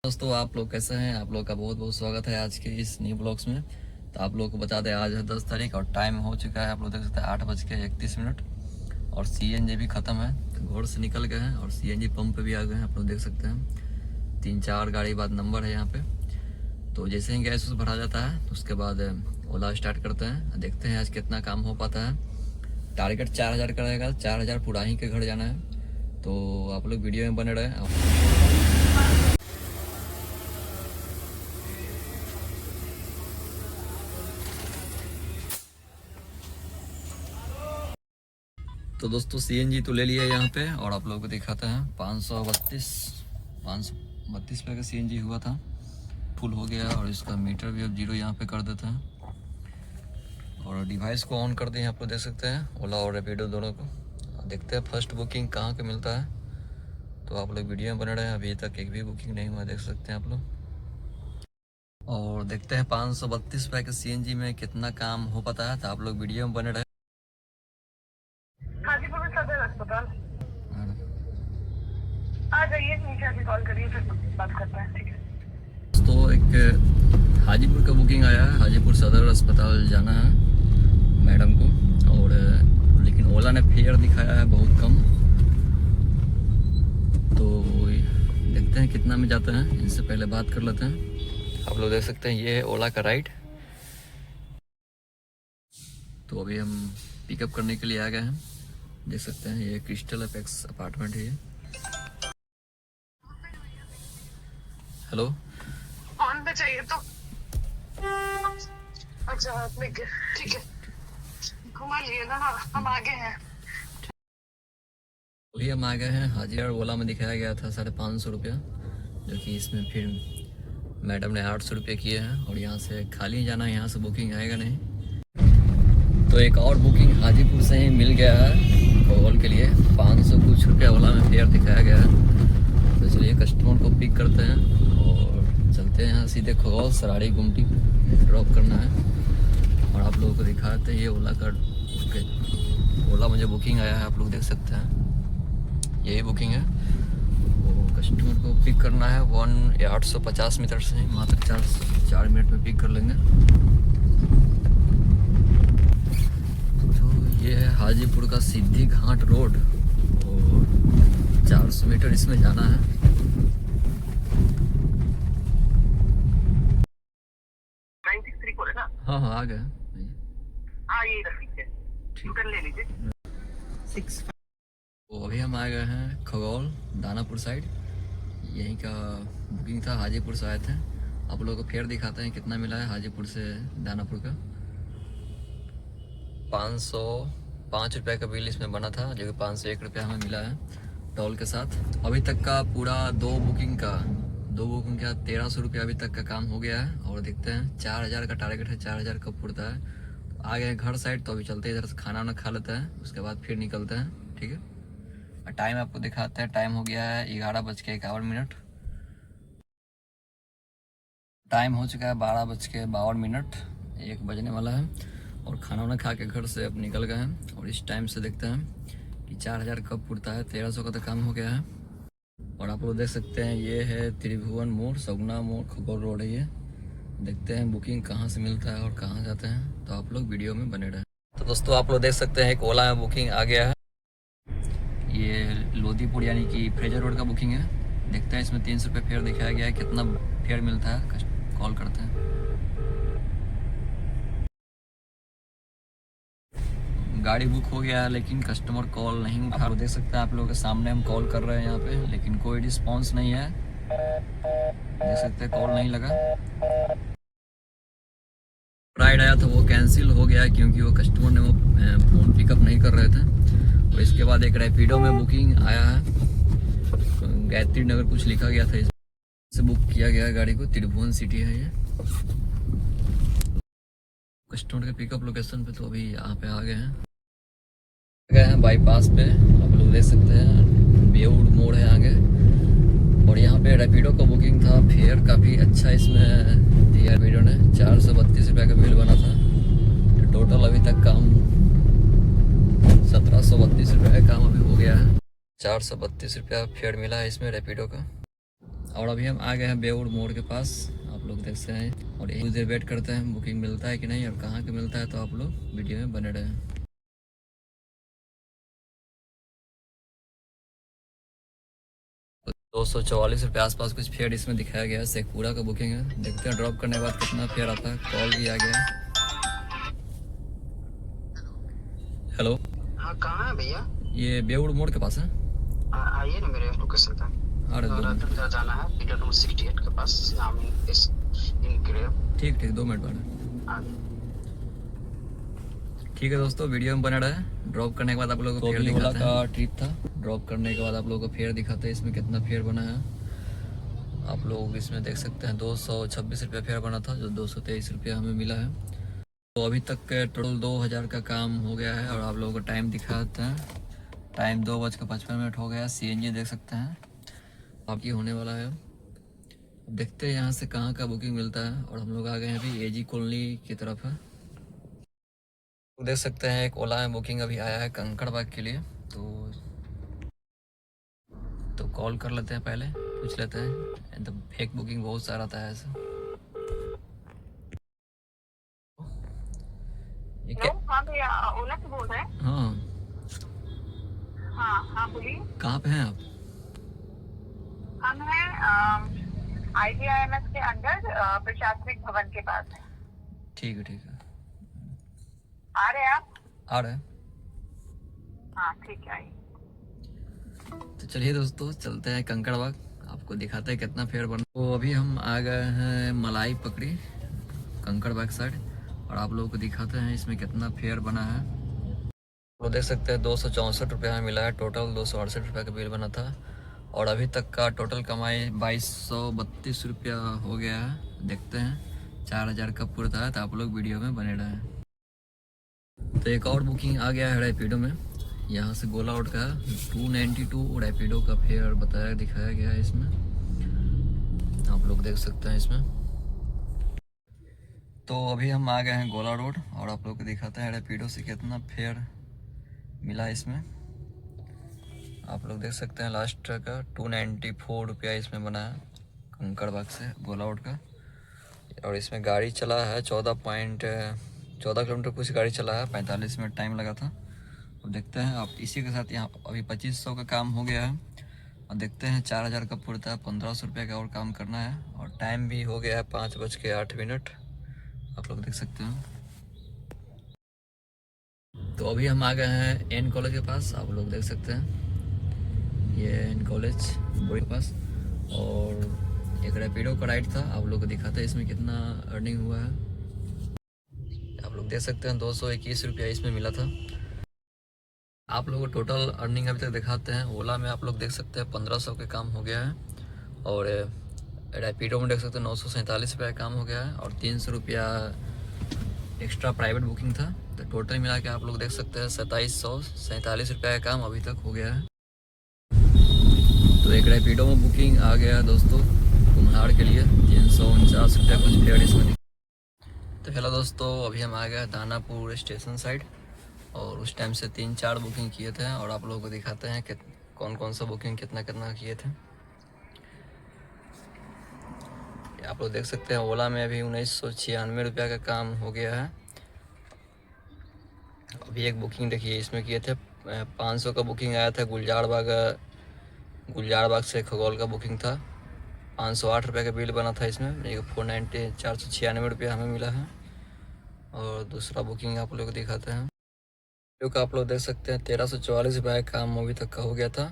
दोस्तों, आप लोग कैसे हैं। आप लोग का बहुत बहुत स्वागत है आज के इस न्यू ब्लॉग्स में। तो आप लोग को बता दें, आज है 10 तारीख और टाइम हो चुका है, आप लोग देख सकते हैं 8:31 और सीएनजी भी ख़त्म है। तो घर से निकल गए हैं और सीएनजी पंप पे भी आ गए हैं। आप लोग देख सकते हैं 3-4 गाड़ी बाद नंबर है यहाँ पे। तो जैसे ही गैस भरा जाता है तो उसके बाद ओला स्टार्ट करते हैं। देखते हैं आज कितना काम हो पाता है। टारगेट 4000 का रहेगा, 4000 पूरा ही के घर जाना है। तो आप लोग वीडियो में बने रहे। तो दोस्तों सीएनजी तो ले लिया यहाँ पे और आप लोगों को दिखाते हैं 532 पे का सीएनजी हुआ था, फुल हो गया। और इसका मीटर भी अब 0 यहाँ पे कर देते हैं और डिवाइस को ऑन कर दें। आप लोग देख सकते हैं ओला और रैपिडो दोनों को। देखते हैं फर्स्ट बुकिंग कहाँ पे मिलता है। तो आप लोग वीडियो में बने रहे हैं, अभी तक एक भी बुकिंग नहीं हुआ, देख सकते हैं आप लोग। और देखते हैं 532 पे के सीएनजी में कितना काम हो पाता है। तो आप लोग वीडियो में बने रहे। हाजीपुर में सदर अस्पताल आ जाइए, नीचे आके कॉल करिए, फिर बात करते हैं। ठीक है। तो एक हाजीपुर का बुकिंग आया है, हाजीपुर सदर अस्पताल जाना है मैडम को। और लेकिन ओला ने फेयर दिखाया है बहुत कम। तो देखते हैं कितना में जाते हैं, इनसे पहले बात कर लेते हैं। आप लोग देख सकते हैं ये है ओला का राइड। तो अभी हम पिकअप करने के लिए आ गए हैं। देख सकते हैं ये क्रिस्टल एपेक्स अपार्टमेंट है ये। हेलो, ऑन पे चाहिए तो अच्छा ठीक है, घुमा लिए ना, हम आगे हैं। अभी हम आ गए हैं हाजिर। ओला में दिखाया गया था 550 रुपया, जो कि इसमें फिर मैडम ने 800 रुपये किए हैं। और यहाँ से खाली जाना है, यहाँ से बुकिंग आएगा नहीं। तो एक और बुकिंग हाजीपुर से ही मिल गया है खगौल के लिए। 500 कुछ रुपया ओला में फेयर दिखाया गया है। तो चलिए कस्टमर को पिक करते हैं और चलते हैं यहाँ सीधे खगौल सराड़ी गुमटी ड्रॉप करना है। और आप लोगों को दिखाते हैं ये ओला का ओला मुझे बुकिंग आया है, आप लोग देख सकते हैं यही बुकिंग है। वो कस्टमर को पिक करना है 850 मीटर से, मात्र 4 मिनट में पिक कर लेंगे। ये है हाजीपुर का सिद्धि घाट रोड और 400 मीटर इसमें जाना है। हाँ हाँ आ गए। ले लीजिए। तो अभी हम आ गए हैं खगौल दानापुर साइड। यहीं का बुकिंग था, हाजीपुर से आए थे। आप लोगों को फेयर दिखाते हैं कितना मिला है हाजीपुर से दानापुर का। 505 रुपये का बिल इसमें बना था, जो कि 501 रुपया हमें मिला है टोल के साथ। अभी तक का पूरा दो बुकिंग का 1300 रुपया अभी तक का काम हो गया है। और देखते हैं 4000 का टारगेट है, 4000 कब पूरता है। तो आ गए घर साइड, तो अभी चलते हैं इधर से खाना वाना खा लेते हैं, उसके बाद फिर निकलते हैं। ठीक है, और टाइम आपको दिखाते हैं। टाइम हो गया है 11:51। टाइम हो चुका है 12:52, 1 बजने वाला है। और खाना वाना खा के घर से अब निकल गए हैं। और इस टाइम से देखते हैं कि 4000 कब पूरता है। 1300 का तो काम हो गया है। और आप लोग देख सकते हैं ये है त्रिभुवन मोड़, सगुना मोड़, खगौल रोड है ये। देखते हैं बुकिंग कहाँ से मिलता है और कहाँ जाते हैं। तो आप लोग वीडियो में बने रहें। तो दोस्तों आप लोग देख सकते हैं एक ओला में बुकिंग आ गया है। ये लोधीपुर यानी कि फ्रेजर रोड का बुकिंग है। देखते हैं इसमें 300 रुपये फेयर दिखाया गया है, कितना फेयर मिलता है कॉल करते हैं। गाड़ी बुक हो गया है लेकिन कस्टमर कॉल नहीं उठा। आप देख सकते हैं, आप लोगों के सामने हम कॉल कर रहे हैं यहाँ पे, लेकिन कोई रिस्पांस नहीं है। देख सकते हैं कॉल नहीं लगा। राइड आया था वो कैंसिल हो गया क्योंकि वो कस्टमर ने वो फ़ोन पिकअप नहीं कर रहे थे। और इसके बाद एक रैपिडो में बुकिंग आया है, गायत्री नगर कुछ लिखा गया था, इससे बुक किया गया गाड़ी को। त्रिभुवन सिटी है ये कस्टमर के पिकअप लोकेशन पे। तो अभी यहाँ पे आ गए हैं बाईपास पे। आप लोग देख सकते हैं बेउड मोड़ है आगे। और यहाँ पे रैपिडो का बुकिंग था, फेयर काफ़ी अच्छा इसमें दिया रैपिडो ने। 432 रुपये का बिल बना था। टोटल अभी तक काम 1732 रुपये का काम अभी हो गया है। 432 रुपया फेयर मिला है इसमें रैपिडो का। और अभी हम आ गए हैं बेउर मोड़ के पास, आप लोग देख सकते हैं। और कुछ देर वेट करते हैं बुकिंग मिलता है कि नहीं और कहाँ के मिलता है, तो आप लोग वीडियो में बने रहें। 244 रुपये आसपास कुछ फेयर इसमें दिखाया गया है। शेखपुरा का बुकिंग है, देखते हैं ड्रॉप करने के बाद कितना फेयर आता है। कॉल भी आ गया है। हेलो, हाँ कहाँ है भैया? ये बेउर मोड़ के पास है। आइए ना मेरे लोकेशन पे। अरे और अंदर जाना है पिलर नंबर 68 के पास। ठीक ठीक, 2 मिनट बाद। ठीक है दोस्तों, वीडियो में बने रहे। ड्रॉप करने के बाद आप लोगों को फेयर दिखाते हैं। का ट्रिप था, ड्रॉप करने के बाद आप लोगों को फेयर दिखाते हैं इसमें कितना फेयर बना है। आप लोग इसमें देख सकते हैं 226 रुपया फेयर बना था, जो 223 रुपया हमें मिला है। तो अभी तक के टोटल 2000 का काम हो गया है। और आप लोगों को टाइम दिखाते हैं, टाइम 2:55 हो गया। CNG देख सकते हैं आपकी होने वाला है। अब देखते हैं यहाँ से कहाँ का बुकिंग मिलता है। और हम लोग आ गए हैं अभी AG कॉलोनी की तरफ है। देख सकते हैं एक ओला में बुकिंग अभी आया है कंकड़बाग के लिए। तो कॉल कर लेते हैं, पहले पूछ लेते हैं। तो फेक बुकिंग बहुत सारा आता है ऐसा। हाँ भैया, ओला से बोल रहे हैं? हाँ हाँ हाँ, बोलिए। कहाँ पे हैं आप? हम हैं IGIMS के अंदर प्रशासनिक भवन के पास है। ठीक है ठीक है, आ रहे हैं आप? आ रहे हैं। हाँ ठीक है, आइए। तो चलिए दोस्तों, चलते हैं कंकड़बाग, आपको दिखाते हैं कितना फेयर बना। तो अभी हम आ गए हैं मलाई पकड़ी कंकड़बाग साइड। और आप लोगों को दिखाते हैं इसमें कितना फेयर बना है। वो देख सकते हैं 264 रुपये में मिला है। टोटल 268 रुपये का बिल बना था। और अभी तक का टोटल कमाई 2232 रुपया हो गया है। देखते हैं 4000 कब पूरा है, तो आप लोग वीडियो में बने रहें। तो एक और बुकिंग आ गया है रैपिडो में, यहाँ से गोला रोड का 292 रैपिडो का फेयर बताया दिखाया गया है इसमें, आप लोग देख सकते हैं इसमें। तो अभी हम आ गए हैं गोला रोड और आप लोग को दिखाते हैं रैपिडो से कितना फेयर मिला इसमें। आप लोग देख सकते हैं लास्ट का 294 रुपया इसमें बना है कंकड़बाग से गोला रोड का। और इसमें गाड़ी चला है 14 किलोमीटर कुछ गाड़ी चला है, 45 मिनट टाइम लगा था। और देखते हैं आप इसी के साथ यहाँ अभी 2500 का काम हो गया है। और देखते हैं 4000 का पूरता है, 1500 रुपये का और काम करना है। और टाइम भी हो गया है 5:08, आप लोग देख सकते हैं। तो अभी हम आ गए हैं एन कॉलेज के पास, आप लोग देख सकते हैं ये एन कॉलेज बोरी के पास। और एक रैपिडो का राइड था, आप लोग को दिखाते हैं इसमें कितना अर्निंग हुआ है। आप लोग देख सकते हैं 221 रुपया इसमें मिला था। आप लोगों को टोटल अर्निंग अभी तक दिखाते हैं। ओला में आप लोग देख सकते हैं 1500 के काम हो गया है। और रैपिडो में देख सकते हैं 947 रुपया काम हो गया है। और 300 रुपया एक्स्ट्रा प्राइवेट बुकिंग था। तो टोटल मिला के आप लोग देख सकते हैं 2747 रुपया का काम अभी तक हो गया है। तो एक रैपिडो में बुकिंग आ गया है दोस्तों कुम्हार के लिए 349 रुपया कुछ फेयर इसमें। तो हेलो दोस्तों, अभी हम आ गए दानापुर स्टेशन साइड। और उस टाइम से 3-4 बुकिंग किए थे। और आप लोगों को दिखाते हैं कि कौन कौन सा बुकिंग कितना कितना किए थे। आप लोग देख सकते हैं ओला में अभी 1996 रुपया का काम हो गया है। अभी एक बुकिंग देखिए इसमें किए थे 500 का बुकिंग आया था। गुलजारबाग से खगोल का बुकिंग था, 508 रुपये का बिल बना था इसमें। 496 रुपया हमें मिला है। और दूसरा बुकिंग आप लोग को दिखाते हैं जो कि आप लोग देख सकते हैं 1344 रुपये का काम अभी तक का हो गया था।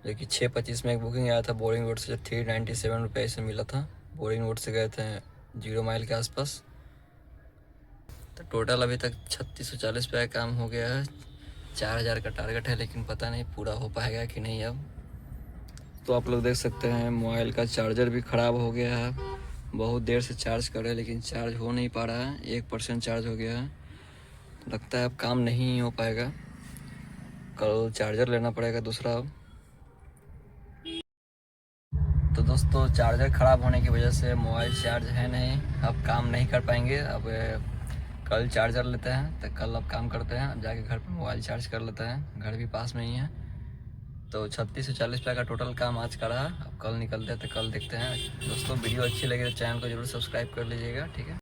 जो कि 6:25 में एक बुकिंग आया था बोरिंग रोड से, 397 रुपये से मिला था। बोरिंग रोड से गए थे 0 माइल के आसपास। तो टोटल अभी तक 3640 रुपये का काम हो गया है। 4000 का टारगेट है, लेकिन पता नहीं पूरा हो पाएगा कि नहीं अब। तो आप लोग देख सकते हैं मोबाइल का चार्जर भी ख़राब हो गया है। बहुत देर से चार्ज कर रहे हैं लेकिन चार्ज हो नहीं पा रहा है, 1% चार्ज हो गया है। तो लगता है अब काम नहीं हो पाएगा, कल चार्जर लेना पड़ेगा दूसरा अब। तो दोस्तों चार्जर ख़राब होने की वजह से मोबाइल चार्ज है नहीं, अब काम नहीं कर पाएंगे। अब कल चार्जर लेते हैं, तो कल अब काम करते हैं। अब जाके घर पर मोबाइल चार्ज कर लेते हैं, घर भी पास में ही है। तो 36 से 40 रुपये का टोटल काम आज का रहा। अब कल निकलते हैं तो कल देखते हैं दोस्तों। वीडियो अच्छी लगी तो चैनल को जरूर सब्सक्राइब कर लीजिएगा, ठीक है।